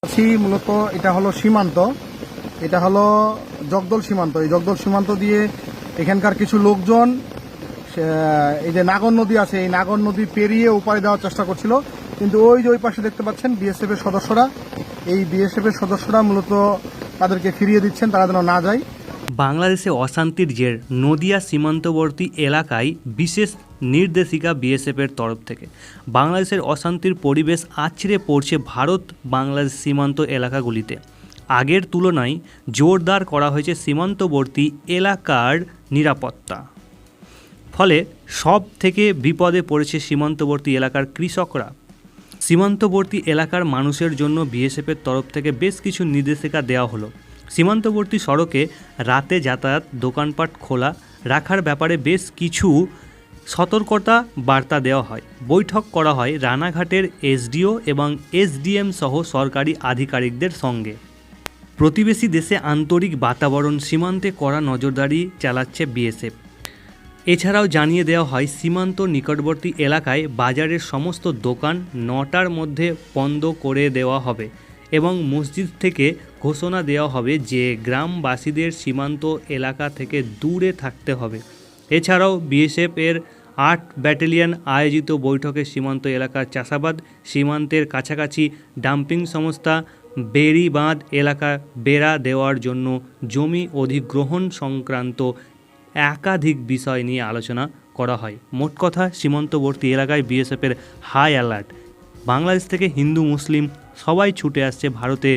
আছি মূলত এটা হলো সীমান্ত, এটা হলো জগদল সীমান্ত। এই জগদল সীমান্ত দিয়ে এখানকার কিছু লোকজন এই যে নাগর নদী আছে, এই নাগর নদী পেরিয়ে ওপারে দেওয়ার চেষ্টা করছিল, কিন্তু ওই যে ওই পাশে দেখতে পাচ্ছেন বিএসএফ এর সদস্যরা, এই বিএসএফ এর সদস্যরা মূলত তাদেরকে ফিরিয়ে দিচ্ছেন, তারা যেন না যায়। বাংলাদেশে অশান্তির জের নদিয়া সীমান্তবর্তী এলাকায় বিশেষ নির্দেশিকা বিএসএফের তরফ থেকে। বাংলাদেশের অশান্তির পরিবেশ আছড়ে পড়ছে ভারত বাংলাদেশ সীমান্ত এলাকাগুলিতে। আগের তুলনায় জোরদার করা হয়েছে সীমান্তবর্তী এলাকার নিরাপত্তা। ফলে সব থেকে বিপদে পড়েছে সীমান্তবর্তী এলাকার কৃষকরা। সীমান্তবর্তী এলাকার মানুষের জন্য বিএসএফের তরফ থেকে বেশ কিছু নির্দেশিকা দেওয়া হলো। সীমান্তবর্তী সড়কে রাতে যাতায়াত, দোকানপাট খোলা রাখার ব্যাপারে বেশ কিছু সতর্কতা বার্তা দেওয়া হয়। বৈঠক করা হয় রানাঘাটের এসডিও এবং এসডিএম সহ সরকারি আধিকারিকদের সঙ্গে। প্রতিবেশী দেশে আন্তরিক বাতাবরণ, সীমান্তে কড়া নজরদারি চালাচ্ছে বিএসএফ। এছাড়াও জানিয়ে দেওয়া হয় সীমান্ত নিকটবর্তী এলাকায় বাজারের সমস্ত দোকান 9টার মধ্যে বন্ধ করে দেওয়া হবে এবং মসজিদ থেকে ঘোষণা দেওয়া হবে যে গ্রামবাসীদের সীমান্ত এলাকা থেকে দূরে থাকতে হবে। এছাড়াও বিএসএফ এর 8 ব্যাটালিয়ন আয়োজিত বৈঠকে সীমান্ত এলাকার চাষাবাদ, সীমান্তের কাছাকাছি ডাম্পিং সংস্থা, বেড়িবাঁধ এলাকা বেড়া দেওয়ার জন্য জমি অধিগ্রহণ সংক্রান্ত একাধিক বিষয় নিয়ে আলোচনা করা হয়। মোট কথা, সীমান্তবর্তী এলাকায় বিএসএফের হাই অ্যালার্ট। বাংলাদেশ থেকে হিন্দু মুসলিম সবাই ছুটে আসছে ভারতে